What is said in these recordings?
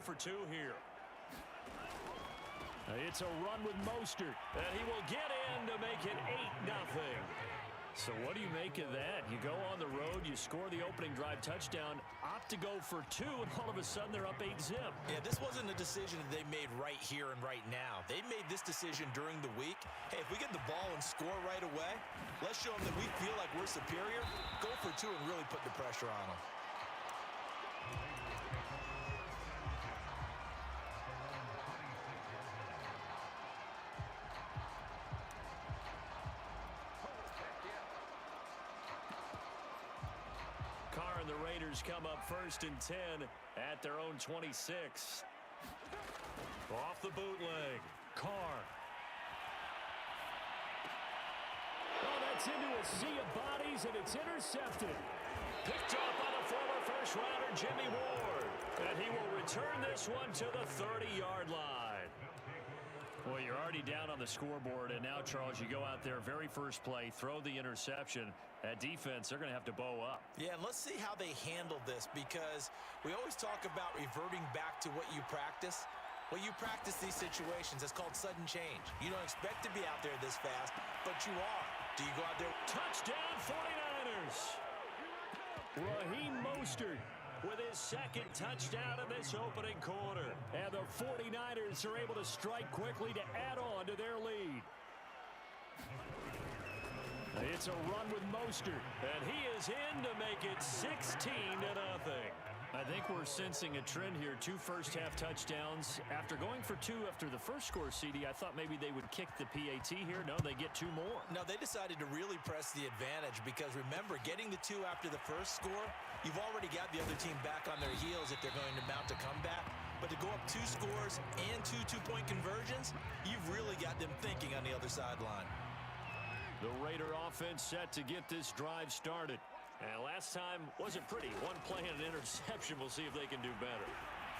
for two here. It's a run with Mostert. And he will get in to make it 8-0. So what do you make of that? You go on the road, you score the opening drive touchdown, opt to go for two, and all of a sudden they're up 8-zip. Yeah, this wasn't a decision that they made right here and right now. They made this decision during the week. Hey, if we get the ball and score right away, let's show them that we feel like we're superior. Go for two and really put the pressure on them. Carr and the Raiders come up 1st and 10 at their own 26. Off the bootleg. Carr. Oh, that's into a sea of bodies, and it's intercepted. Picked up by the former first-rounder Jimmy Ward. And he will return this one to the 30-yard line. Well, you're already down on the scoreboard, and now, Charles, you go out there, very first play, throw the interception. That defense, they're going to have to bow up. Yeah, and let's see how they handle this, because we always talk about reverting back to what you practice. Well, you practice these situations. It's called sudden change. You don't expect to be out there this fast, but you are. Do you go out there? Touchdown, 49ers! Raheem Mostert with his second touchdown in this opening quarter. And the 49ers are able to strike quickly to add on to their lead. It's a run with Mostert, and he is in to make it 16-0. I think we're sensing a trend here. 2 first-half touchdowns. After going for 2 after the first score, CD, I thought maybe they would kick the PAT here. No, they get 2 more. No, they decided to really press the advantage because, remember, getting the 2 after the first score, you've already got the other team back on their heels if they're going to mount a comeback. But to go up 2 scores and 2 two-point conversions, you've really got them thinking on the other sideline. The Raider offense set to get this drive started. And last time wasn't pretty. 1 play and an interception. We'll see if they can do better.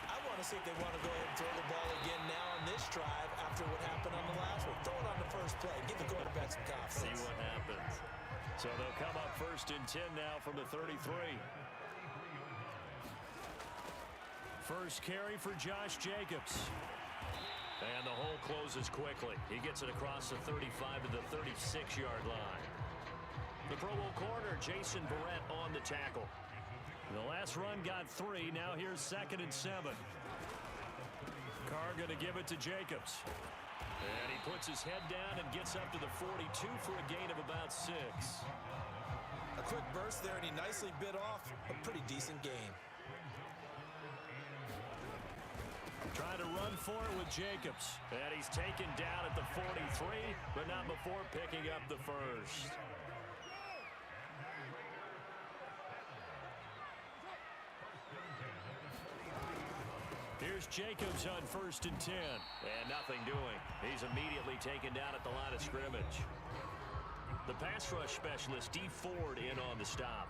I want to see if they want to go ahead and throw the ball again now on this drive after what happened on the last one. Throw it on the first play. Give the quarterback some confidence. See what happens. So they'll come up 1st and 10 now from the 33. First carry for Josh Jacobs. And the hole closes quickly. He gets it across the 35 to the 36-yard line. The Pro Bowl corner, Jason Verrett, on the tackle. The last run got 3. Now here's 2nd and 7. Carr going to give it to Jacobs. And he puts his head down and gets up to the 42 for a gain of about 6. A quick burst there, and he nicely bit off a pretty decent gain. Trying to run for it with Jacobs. And he's taken down at the 43, but not before picking up the first. Here's Jacobs on 1st and 10. And nothing doing. He's immediately taken down at the line of scrimmage. The pass rush specialist, Dee Ford, in on the stop.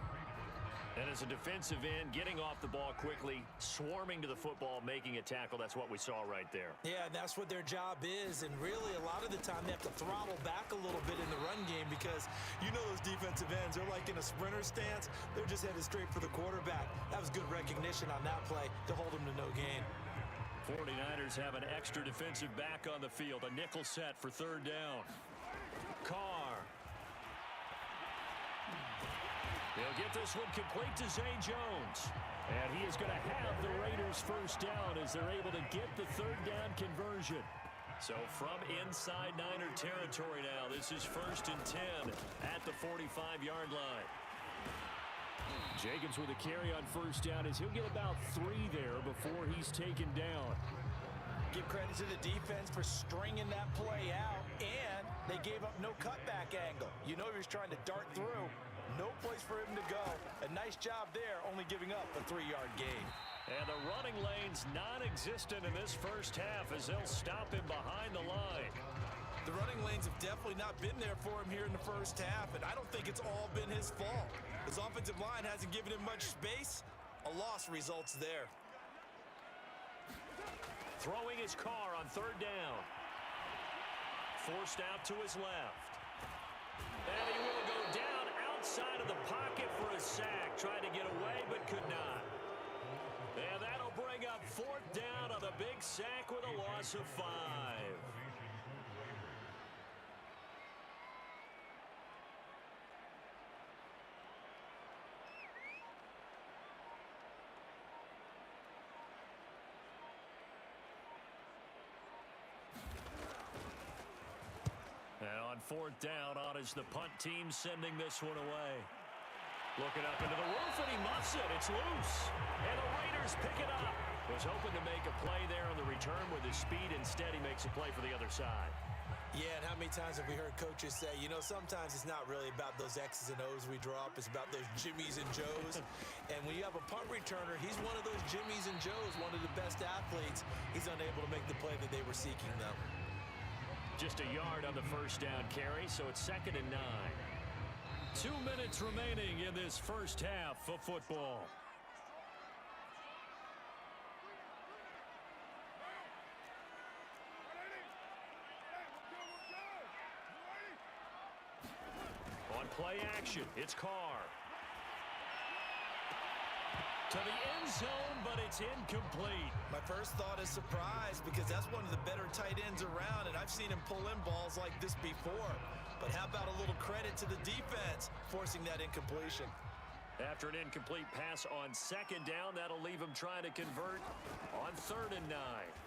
And as a defensive end, getting off the ball quickly, swarming to the football, making a tackle. That's what we saw right there. Yeah, and that's what their job is. And really, a lot of the time, they have to throttle back a little bit in the run game because you know those defensive ends, they're like in a sprinter stance. They're just headed straight for the quarterback. That was good recognition on that play to hold him to no gain. 49ers have an extra defensive back on the field. A nickel set for 3rd down. Carr. He'll get this one complete to Zay Jones. And he is going to have the Raiders first down as they're able to get the 3rd down conversion. So from inside Niner territory now, this is 1st and 10 at the 45-yard line. Jacobs with a carry on 1st down as he'll get about 3 there before he's taken down. Give credit to the defense for stringing that play out, and they gave up no cutback angle. You know he was trying to dart through. No place for him to go. A nice job there, only giving up a 3-yard gain. And the running lane's non-existent in this first half as they'll stop him behind the line. The running lanes have definitely not been there for him here in the first half, and I don't think it's all been his fault. His offensive line hasn't given him much space. A loss results there. Throwing his Carr on 3rd down. Forced out to his left. And he will go down outside of the pocket for a sack. Tried to get away, but could not. And that'll bring up 4th down big sack with a loss of 5. And on 4th down, on is the punt team sending this one away. Looking up into the roof, and he muffs it. It's loose. And the Raiders pick it up. Was hoping to make a play there on the return with his speed. Instead, he makes a play for the other side. Yeah, and how many times have we heard coaches say, you know, sometimes it's not really about those X's and O's we draw up. It's about those Jimmies and Joes. And when you have a punt returner, he's one of those Jimmies and Joes, one of the best athletes. He's unable to make the play that they were seeking, though. Just a yard on the first down carry, so it's 2nd and 9. 2 minutes remaining in this first half of football. On play action, it's Carr. To the end zone, but it's incomplete. My first thought is surprise because that's one of the better tight ends around, and I've seen him pull in balls like this before. But how about a little credit to the defense forcing that incompletion? After an incomplete pass on 2nd down, that'll leave him trying to convert on 3rd and 9.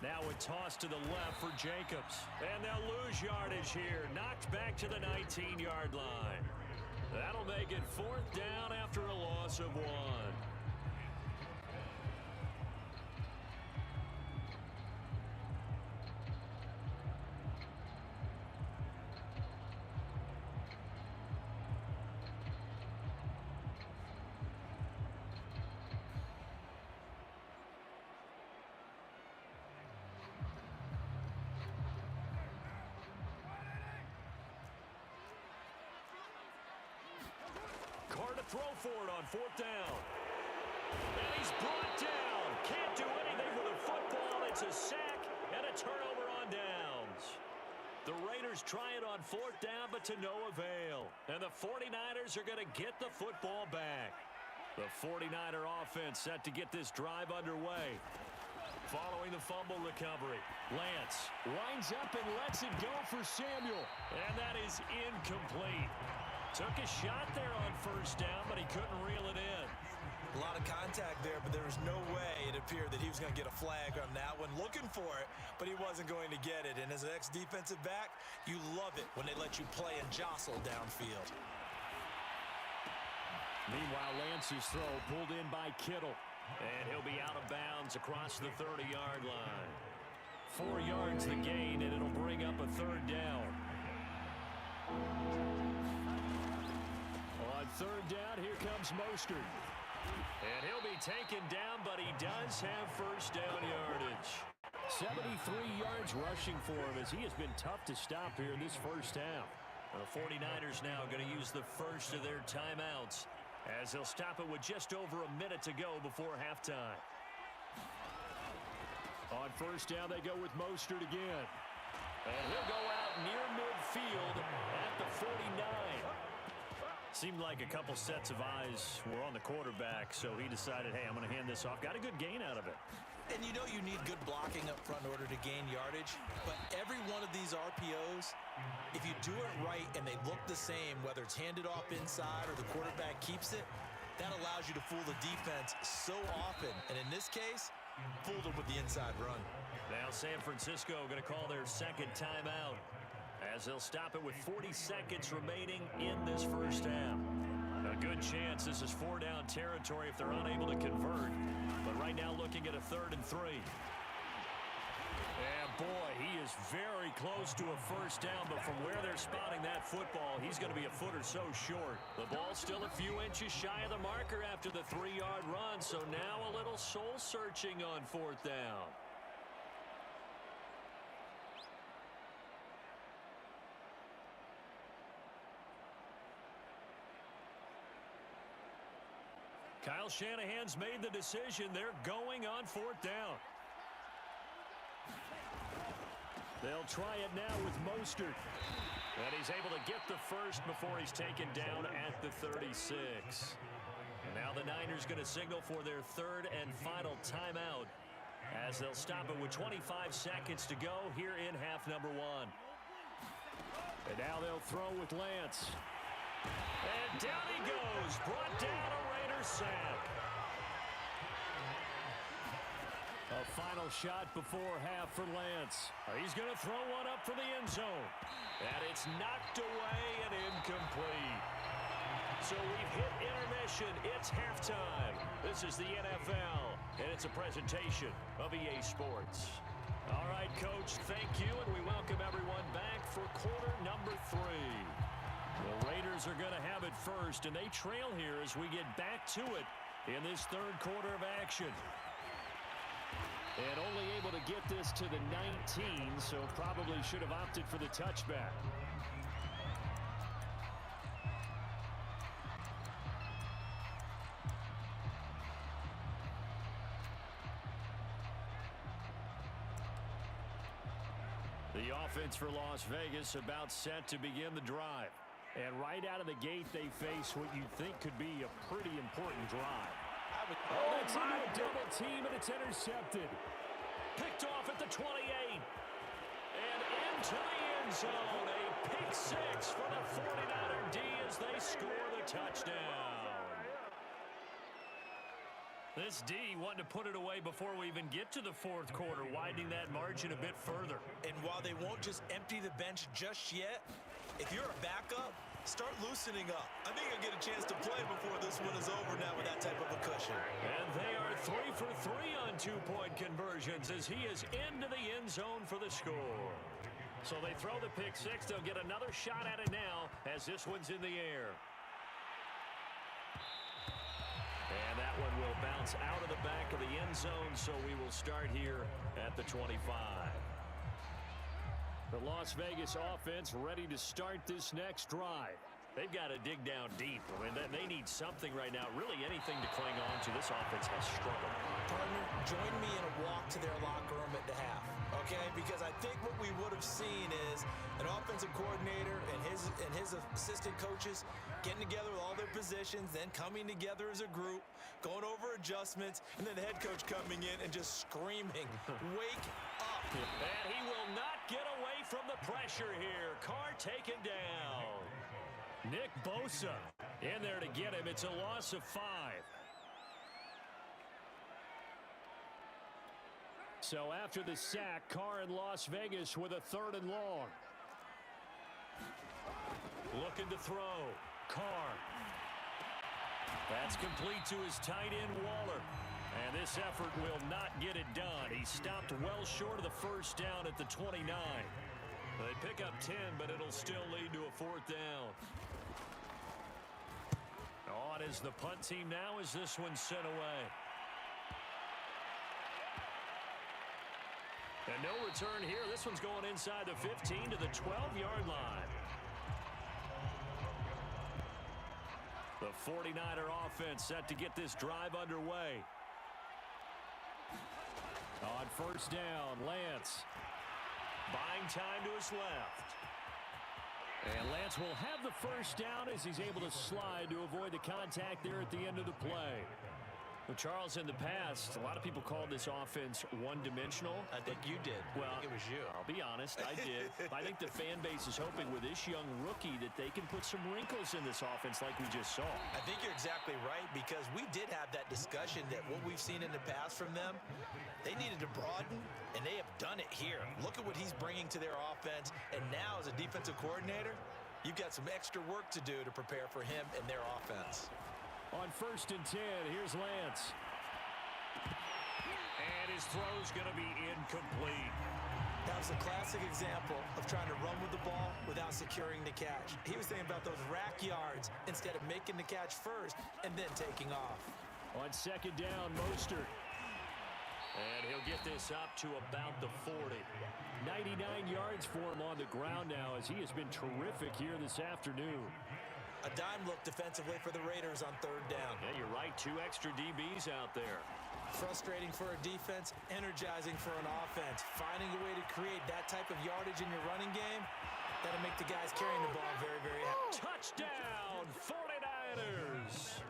Now a toss to the left for Jacobs. And they'll lose yardage here. Knocked back to the 19-yard line. That'll make it 4th down after a loss of 1. Throw for it on 4th down. And he's brought down. Can't do anything with the football. It's a sack and a turnover on downs. The Raiders try it on 4th down, but to no avail. And the 49ers are going to get the football back. The 49er offense set to get this drive underway. Following the fumble recovery, Lance lines up and lets it go for Samuel. And that is incomplete. Took a shot there on 1st down, but he couldn't reel it in. A lot of contact there, but there was no way it appeared that he was going to get a flag on that one. Looking for it, but he wasn't going to get it. And as an ex-defensive back, you love it when they let you play and jostle downfield. Meanwhile, Lance's throw pulled in by Kittle. And he'll be out of bounds across the 30-yard line. 4 yards the gain, and it'll bring up a 3rd down. On 3rd down, here comes Mostert. And he'll be taken down, but he does have 1st down yardage. 73 yards rushing for him as he has been tough to stop here in this first half. The 49ers now going to use the first of their timeouts as they'll stop it with just over a minute to go before halftime. On 1st down, they go with Mostert again. And he'll go out near midfield at the 49. Seemed like a couple sets of eyes were on the quarterback, so he decided, hey, I'm going to hand this off. Got a good gain out of it. And you know you need good blocking up front in order to gain yardage, but every one of these RPOs, if you do it right and they look the same, whether it's handed off inside or the quarterback keeps it, that allows you to fool the defense so often. And in this case, fooled them with the inside run. Now San Francisco going to call their 2nd timeout as they'll stop it with 40 seconds remaining in this first half. A good chance this is 4-down territory if they're unable to convert. But right now looking at a 3rd and 3. And boy, he is very close to a 1st down, but from where they're spotting that football, he's going to be a foot or so short. The ball still a few inches shy of the marker after the 3-yard run, so now a little soul searching on 4th down. Kyle Shanahan's made the decision. They're going on 4th down. They'll try it now with Mostert. And he's able to get the first before he's taken down at the 36. And now the Niners going to signal for their 3rd and final timeout as they'll stop it with 25 seconds to go here in half number one. And now they'll throw with Lance. And down he goes. Brought down, a Raiders sack. A final shot before half for Lance. He's going to throw one up for the end zone. And it's knocked away and incomplete. So we've hit intermission. It's halftime. This is the NFL, and it's a presentation of EA Sports. All right, Coach, thank you, and we welcome everyone back for quarter number 3. The Raiders are going to have it first, and they trail here as we get back to it in this third quarter of action. And only able to get this to the 19, so probably should have opted for the touchback. The offense for Las Vegas about set to begin the drive. And right out of the gate, they face what you think could be a pretty important drive. It's into a double team, and it's intercepted. Picked off at the 28. And into the end zone. A pick six for the 49er D as they score the touchdown. This D wanting to put it away before we even get to the fourth quarter, widening that margin a bit further. And while they won't just empty the bench just yet, if you're a backup, start loosening up. I think you'll get a chance to play before this one is over now with that type of a cushion. And they are 3 for 3 on two-point conversions as he is into the end zone for the score. So they throw the pick six. They'll get another shot at it now as this one's in the air. And that one will bounce out of the back of the end zone, so we will start here at the 25. The Las Vegas offense ready to start this next drive. They've got to dig down deep. I mean, they need something right now, really anything to cling on to. This offense has struggled. Partner, join me in a walk to their locker room at the half, okay? Because I think what we would have seen is an offensive coordinator and his assistant coaches getting together with all their positions, then coming together as a group, going over adjustments, and then the head coach coming in and just screaming, wake up. And he will not get away from the pressure here. Carr taken down. Nick Bosa in there to get him. It's a loss of 5. So after the sack, Carr in Las Vegas with a 3rd and long. Looking to throw. Carr. That's complete to his tight end, Waller. And this effort will not get it done. He stopped well short of the first down at the 29. They pick up 10, but it'll still lead to a 4th down. On is the punt team now as this one's sent away. And no return here. This one's going inside the 15 to the 12-yard line. The 49er offense set to get this drive underway. On first down, Lance. Buying time to his left. And Lance will have the first down as he's able to slide to avoid the contact there at the end of the play. Well, Charles, in the past, a lot of people called this offense one-dimensional. I think you did. Well, I think it was you. I'll be honest, I did. I think the fan base is hoping with this young rookie that they can put some wrinkles in this offense like we just saw. I think you're exactly right, because we did have that discussion that what we've seen in the past from them, they needed to broaden, and they have done it here. Look at what he's bringing to their offense, and now as a defensive coordinator, you've got some extra work to do to prepare for him and their offense. On 1st and 10, here's Lance. And his throw's going to be incomplete. That was a classic example of trying to run with the ball without securing the catch. He was thinking about those rack yards instead of making the catch first and then taking off. On 2nd down, Mostert. And he'll get this up to about the 40. 99 yards for him on the ground now as he has been terrific here this afternoon. A dime look defensively for the Raiders on 3rd down. Yeah, you're right. 2 extra DBs out there. Frustrating for a defense, energizing for an offense. Finding a way to create that type of yardage in your running game, that'll make the guys carrying the ball very, very happy. Touchdown, 49ers!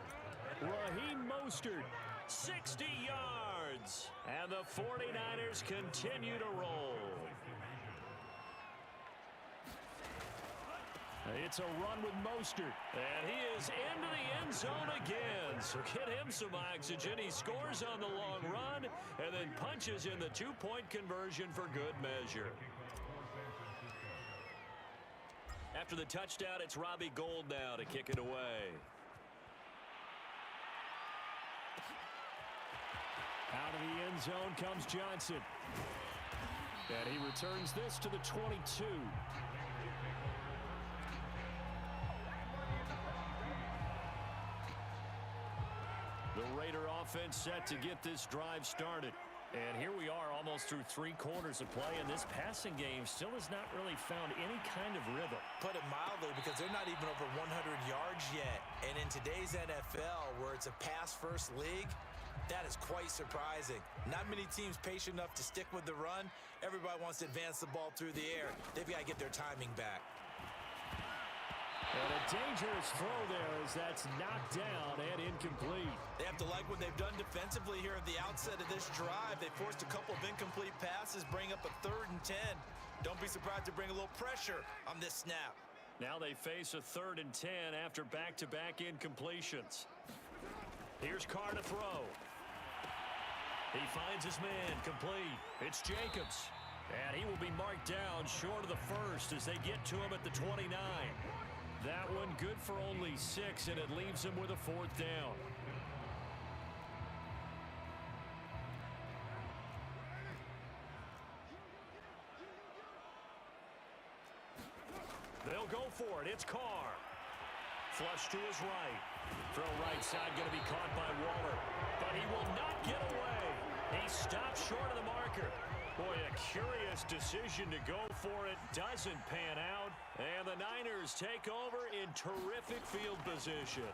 Raheem Mostert 60 yards. And the 49ers continue to roll. It's a run with Mostert. And he is into the end zone again. So get him some oxygen. He scores on the long run and then punches in the two-point conversion for good measure. After the touchdown, it's Robbie Gould now to kick it away. Out of the end zone comes Johnson. And he returns this to the 22. The Raider offense set to get this drive started. And here we are almost through 3 quarters of play, and this passing game still has not really found any kind of rhythm. Put it mildly, because they're not even over 100 yards yet. And in today's NFL, where it's a pass-first league, that is quite surprising. Not many teams patient enough to stick with the run. Everybody wants to advance the ball through the air. They've got to get their timing back. And a dangerous throw there as that's knocked down and incomplete. They have to like what they've done defensively here at the outset of this drive. They forced a couple of incomplete passes, bring up a 3rd and 10. Don't be surprised to bring a little pressure on this snap. Now they face a 3rd and 10 after back-to-back incompletions. Here's Carr to throw. He finds his man complete. It's Jacobs. And he will be marked down short of the first as they get to him at the 29. That one good for only 6, and it leaves him with a 4th down. They'll go for it. It's Carr. Flush to his right. Throw right side going to be caught by Waller. But he will not get away. He stops short of the marker. Boy, a curious decision to go for it. Doesn't pan out. And the Niners take over in terrific field position.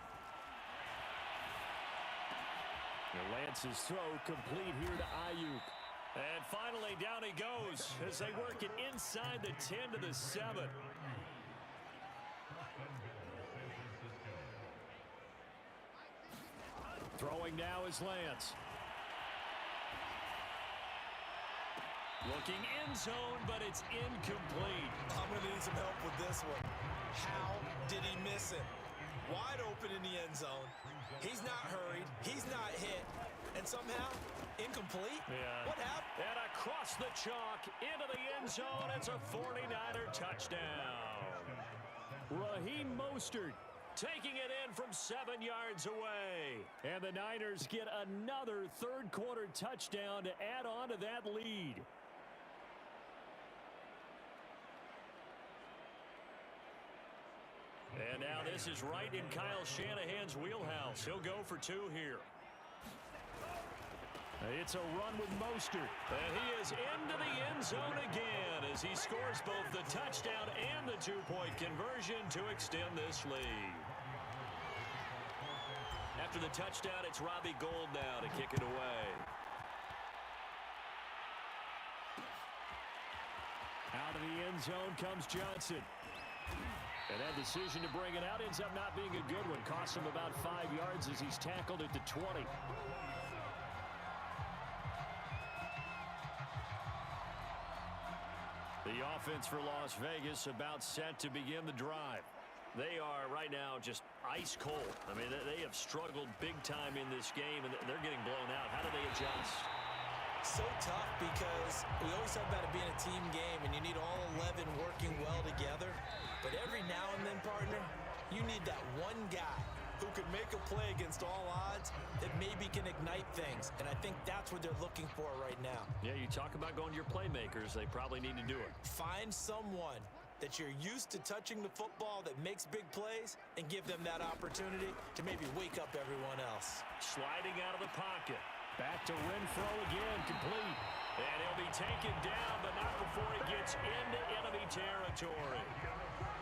And Lance's throw complete here to Ayuk. And finally, down he goes as they work it inside the 10 to the 7. Throwing now is Lance. Looking end zone, but it's incomplete. I'm going to need some help with this one. How did he miss it? Wide open in the end zone. He's not hurried. He's not hit. And somehow, incomplete? Yeah. What happened? And across the chalk, into the end zone, it's a 49er touchdown. Raheem Mostert taking it in from 7 yards away. And the Niners get another 3rd quarter touchdown to add on to that lead. And now this is right in Kyle Shanahan's wheelhouse. He'll go for 2 here. It's a run with Mostert. And he is into the end zone again as he scores both the touchdown and the 2-point conversion to extend this lead. After the touchdown, it's Robbie Gould now to kick it away. Out of the end zone comes Johnson. And that decision to bring it out ends up not being a good one. Costs him about 5 yards as he's tackled at the 20. The offense for Las Vegas about set to begin the drive. They are right now just ice cold. I mean, they have struggled big time in this game, and they're getting blown out. How do they adjust? So tough because we always talk about it being a team game, and you need all 11 working well together. But every now and then, partner, you need that one guy who can make a play against all odds that maybe can ignite things. And I think that's what they're looking for right now. Yeah, you talk about going to your playmakers. They probably need to do it. Find someone that you're used to touching the football that makes big plays and give them that opportunity to maybe wake up everyone else. Sliding out of the pocket. Back to Renfro again, complete. And he'll be taken down, but not before he gets into enemy territory.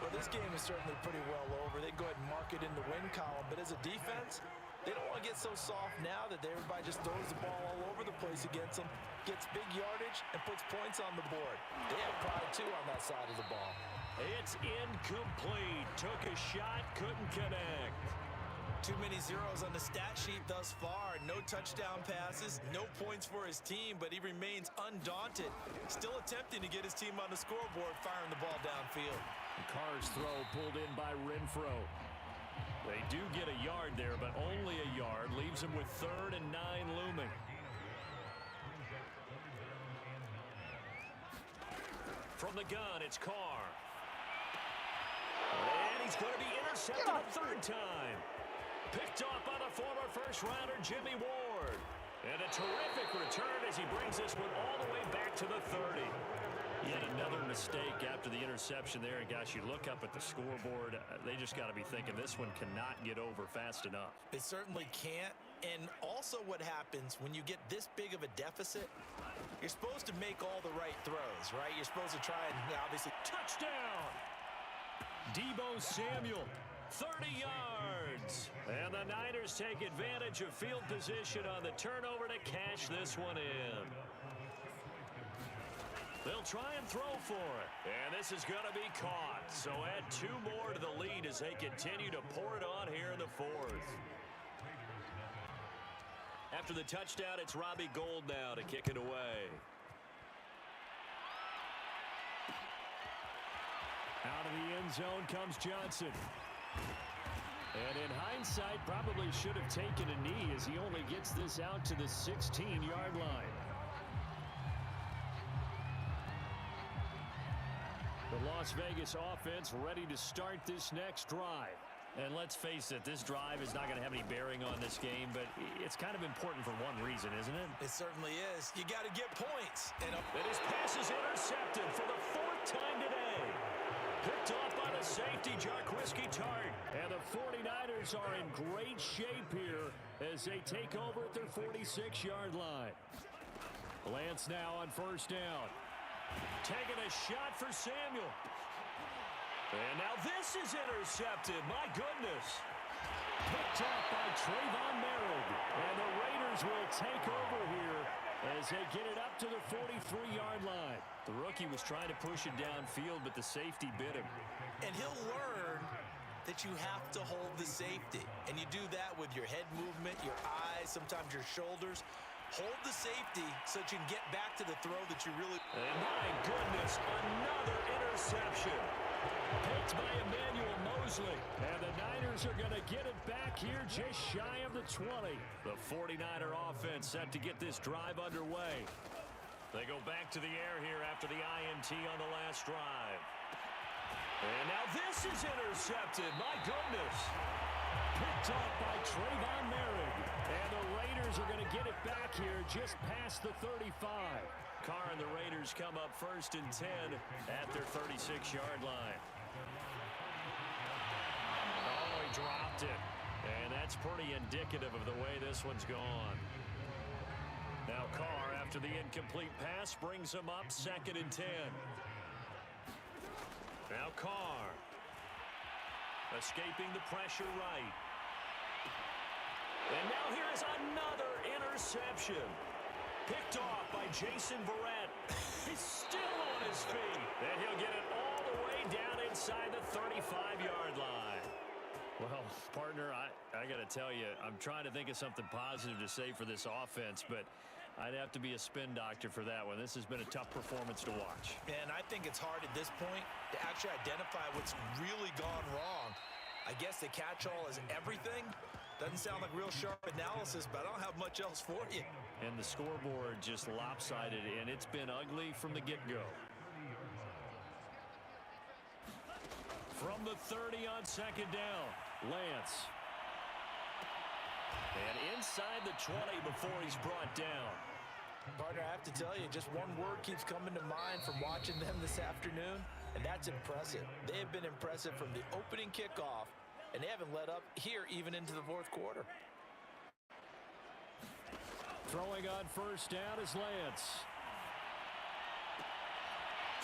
Well, this game is certainly pretty well over. They go ahead and mark it in the win column. But as a defense, they don't want to get so soft now that everybody just throws the ball all over the place against them, gets big yardage, and puts points on the board. They have pride, too, on that side of the ball. It's incomplete. Took a shot, couldn't connect. Too many zeros on the stat sheet thus far. No touchdown passes, no points for his team, but he remains undaunted. Still attempting to get his team on the scoreboard, firing the ball downfield. Carr's throw pulled in by Renfro. They do get a yard there, but only a yard. Leaves them with 3rd and 9 looming. From the gun, it's Carr. And he's going to be intercepted a 3rd time. Picked off by the former first-rounder Jimmy Ward. And a terrific return as he brings this one all the way back to the 30. Yet another mistake after the interception there. And, gosh, you look up at the scoreboard, they just got to be thinking this one cannot get over fast enough. It certainly can't. And also what happens when you get this big of a deficit, you're supposed to make all the right throws, right? You're supposed to try and obviously... Touchdown! Deebo Samuel, 30 yards. And the Niners take advantage of field position on the turnover to cash this one in. They'll try and throw for it. And this is going to be caught. So add 2 more to the lead as they continue to pour it on here in the 4th. After the touchdown, it's Robbie Gould now to kick it away. Out of the end zone comes Johnson. And in hindsight, probably should have taken a knee as he only gets this out to the 16-yard line. The Las Vegas offense ready to start this next drive. And let's face it, this drive is not going to have any bearing on this game, but it's kind of important for one reason, isn't it? It certainly is. You got to get points. And his pass is intercepted for the 4th time today. Picked off by the safety, Jarquiski Tart. And the 49ers are in great shape here as they take over at their 46-yard line. Lance now on 1st down. Taking a shot for Samuel. And now this is intercepted. My goodness. Picked off by Trayvon Merritt. And the Raiders will take over here as they get it up to the 43-yard line. The rookie was trying to push it downfield, but the safety bit him. And he'll learn that you have to hold the safety. And you do that with your head movement, your eyes, sometimes your shoulders. Hold the safety so that you can get back to the throw that you really... And my goodness, another interception. Picked by Emmanuel Mosley. And the Niners are going to get it back here just shy of the 20. The 49er offense set to get this drive underway. They go back to the air here after the INT on the last drive. And now this is intercepted. My goodness. Picked off by Trayvon Merritt. And the Raiders are going to get it back here just past the 35. Carr and the Raiders come up 1st and 10 at their 36-yard line. Oh, he dropped it. And that's pretty indicative of the way this one's gone. Now Carr, after the incomplete pass, brings him up 2nd and 10. Now Carr. Escaping the pressure right. And now here is another interception. Picked off by Jason Verrett. He's still on his feet. And he'll get it all the way down inside the 35-yard line. Well, partner, I got to tell you, I'm trying to think of something positive to say for this offense, but I'd have to be a spin doctor for that one. This has been a tough performance to watch. And I think it's hard at this point to actually identify what's really gone wrong. I guess the catch-all is everything. Doesn't sound like real sharp analysis, but I don't have much else for you. And the scoreboard just lopsided, and it's been ugly from the get-go. From the 30 on 2nd down, Lance. And inside the 20 before he's brought down. Partner, I have to tell you, just one word keeps coming to mind from watching them this afternoon, and that's impressive. They have been impressive from the opening kickoff, and they haven't let up here even into the 4th quarter. Throwing on 1st down is Lance.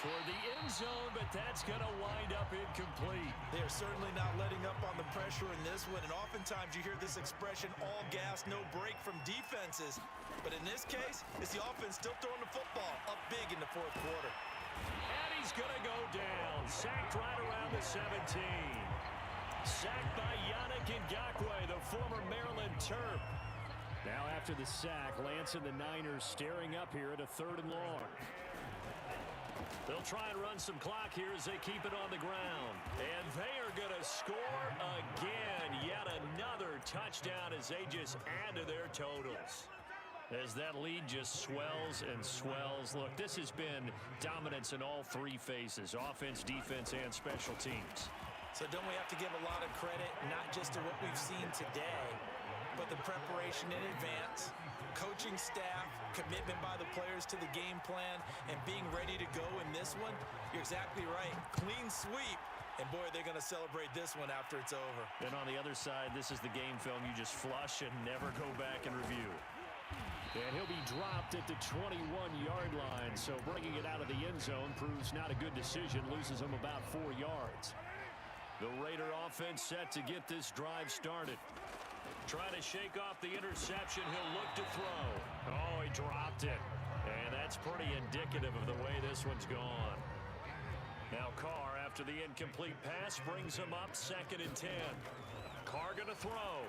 Toward the end zone, but that's going to wind up incomplete. They're certainly not letting up on the pressure in this one, and oftentimes you hear this expression, all gas, no break from defenses. But in this case, it's the offense still throwing the football up big in the 4th quarter. And he's going to go down, sacked right around the 17. Sacked by Yannick Ngakoue, the former Maryland Terp. Now after the sack, Lance and the Niners staring up here at a 3rd and long. They'll try and run some clock here as they keep it on the ground. And they are going to score again. Yet another touchdown as they just add to their totals. As that lead just swells and swells. Look, this has been dominance in all 3 phases. Offense, defense, and special teams. So don't we have to give a lot of credit, not just to what we've seen today, but the preparation in advance, coaching staff, commitment by the players to the game plan, and being ready to go in this one? You're exactly right. Clean sweep. And, boy, they're going to celebrate this one after it's over. And on the other side, this is the game film you just flush and never go back and review. And he'll be dropped at the 21-yard line. So bringing it out of the end zone proves not a good decision. Loses him about 4 yards. The Raider offense set to get this drive started. Trying to shake off the interception. He'll look to throw. Oh, he dropped it. And that's pretty indicative of the way this one's gone. Now Carr, after the incomplete pass, brings him up 2nd and 10. Carr going to throw.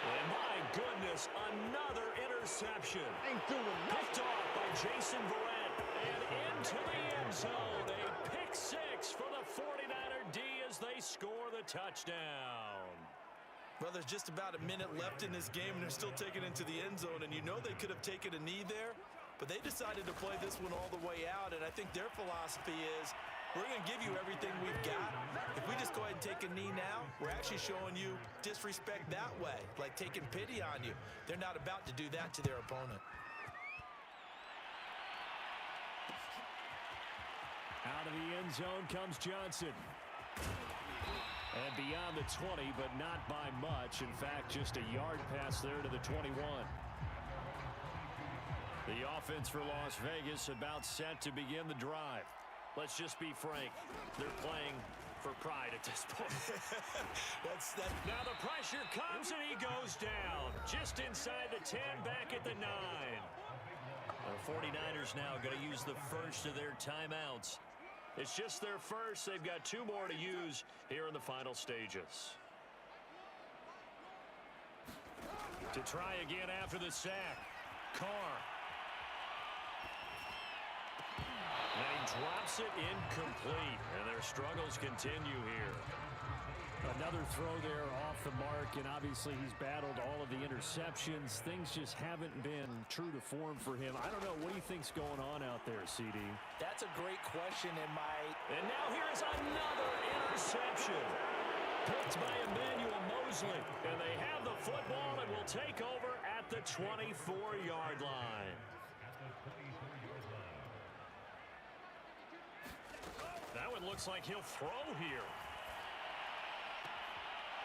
And my goodness, another interception. Picked off by Jason Verrett. And into the end zone. A pick 6 for the 49er D as they score the touchdown. Well, there's just about a minute left in this game, and they're still taking it into the end zone. And you know they could have taken a knee there, but they decided to play this one all the way out. And I think their philosophy is, we're going to give you everything we've got. If we just go ahead and take a knee now, we're actually showing you disrespect that way, like taking pity on you. They're not about to do that to their opponent. Out of the end zone comes Johnson. And beyond the 20, but not by much. In fact, just a yard pass there to the 21. The offense for Las Vegas about set to begin the drive. Let's just be frank. They're playing for pride at this point. Now the pressure comes and he goes down. Just inside the 10, back at the 9. The 49ers now going to use the first of their timeouts. It's just their first. They've got 2 more to use here in the final stages. To try again after the sack. Carr. And he drops it incomplete. And their struggles continue here. Another throw there off the mark, and obviously he's battled all of the interceptions. Things just haven't been true to form for him. I don't know. What do you think's going on out there, CD? That's a great question, And now here's another interception. Picked by Emmanuel Mosley. And they have the football and will take over at the 24-yard line. That one looks like he'll throw here.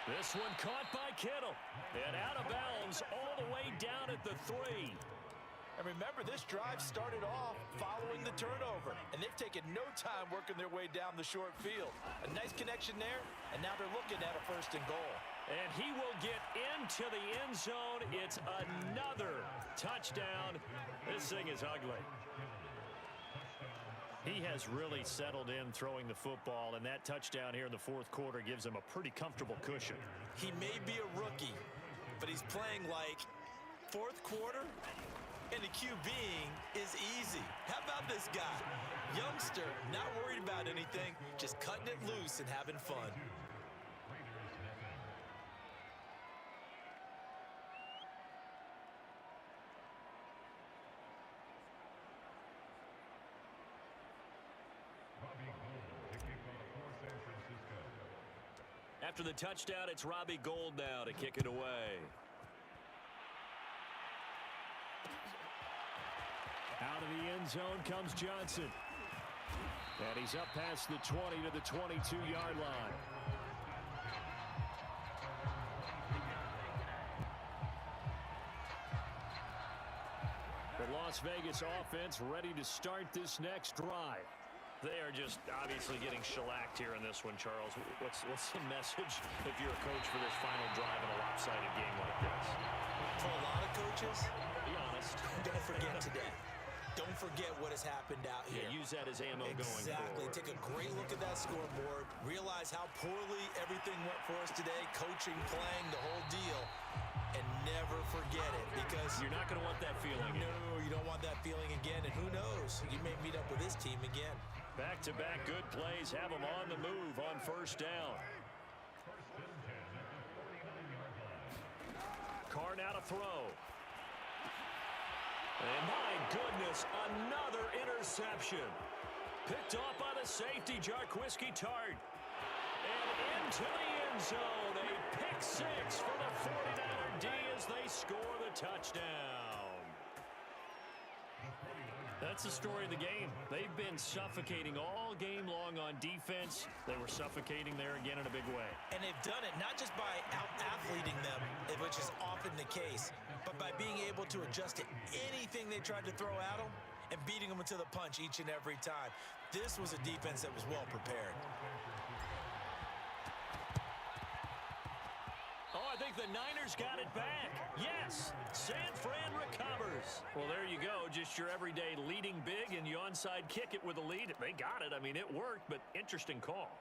This one caught by Kittle. And out of bounds all the way down at the 3. And remember, this drive started off following the turnover. And they've taken no time working their way down the short field. A nice connection there, and now they're looking at a 1st and goal. And he will get into the end zone. It's another touchdown. This thing is ugly. He has really settled in throwing the football, and that touchdown here in the 4th quarter gives him a pretty comfortable cushion. He may be a rookie, but he's playing like 4th quarter, and the QBing is easy. How about this guy? Youngster, not worried about anything, just cutting it loose and having fun. After the touchdown, it's Robbie Gould now to kick it away. Out of the end zone comes Johnson. And he's up past the 20 to the 22-yard line. The Las Vegas offense ready to start this next drive. They are just obviously getting shellacked here in this one, Charles. What's the message if you're a coach for this final drive in a lopsided game like this? For a lot of coaches, be honest. Don't forget today. don't forget what has happened out here. Yeah, use that as ammo going forward. Exactly. Take a great look at that scoreboard. Realize how poorly everything went for us today. Coaching, playing, the whole deal. And never forget it, because you're not going to want that feeling again. No, you don't want that feeling again. And who knows? You may meet up with this team again. Back-to-back good plays have them on the move on first down. Carr now to throw. And my goodness, another interception. Picked off by the safety, Jarquiski Tart. And into the end zone, a pick six for the 49er D as they score the touchdown. That's the story of the game. They've been suffocating all game long on defense. They were suffocating there again in a big way. And they've done it not just by out-athleting them, which is often the case, but by being able to adjust to anything they tried to throw at them and beating them to the punch each and every time. This was a defense that was well prepared. Oh, I think the Niners got it back. Yes, San Fran recovers. Well, there you go. Just your everyday leading big, and you onside kick it with a lead. They got it. I mean, it worked, but interesting call.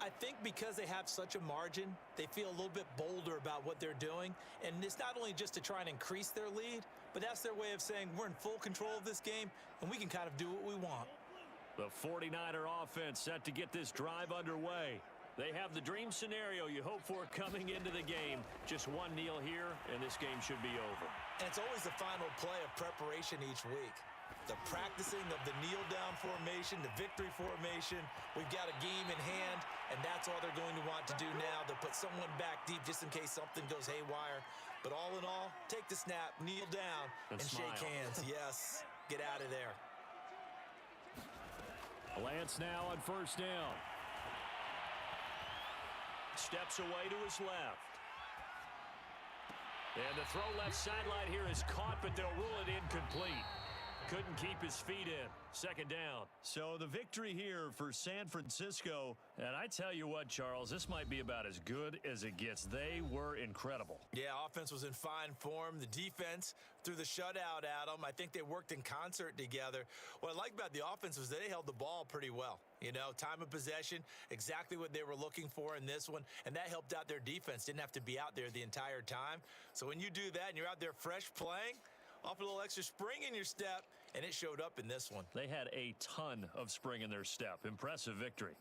I think because they have such a margin, they feel a little bit bolder about what they're doing. And it's not only just to try and increase their lead, but that's their way of saying we're in full control of this game, and we can kind of do what we want. The 49er offense set to get this drive underway. They have the dream scenario you hope for coming into the game. Just one kneel here, and this game should be over. And it's always the final play of preparation each week. The practicing of the kneel-down formation, the victory formation. We've got a game in hand, and that's all they're going to want to do now. They'll put someone back deep just in case something goes haywire. But all in all, take the snap, kneel down, and shake hands. Yes, get out of there. Lance now on first down. Steps away to his left. And the throw left sideline here is caught, but they'll rule it incomplete. Couldn't keep his feet in. Second down. So the victory here for San Francisco. And I tell you what, Charles, this might be about as good as it gets. They were incredible. Yeah, offense was in fine form. The defense threw the shutout at them. I think they worked in concert together. What I like about the offense was they held the ball pretty well. You know, time of possession, exactly what they were looking for in this one. And that helped out their defense. Didn't have to be out there the entire time. So when you do that and you're out there fresh playing, off a little extra spring in your step, and it showed up in this one. They had a ton of spring in their step. Impressive victory.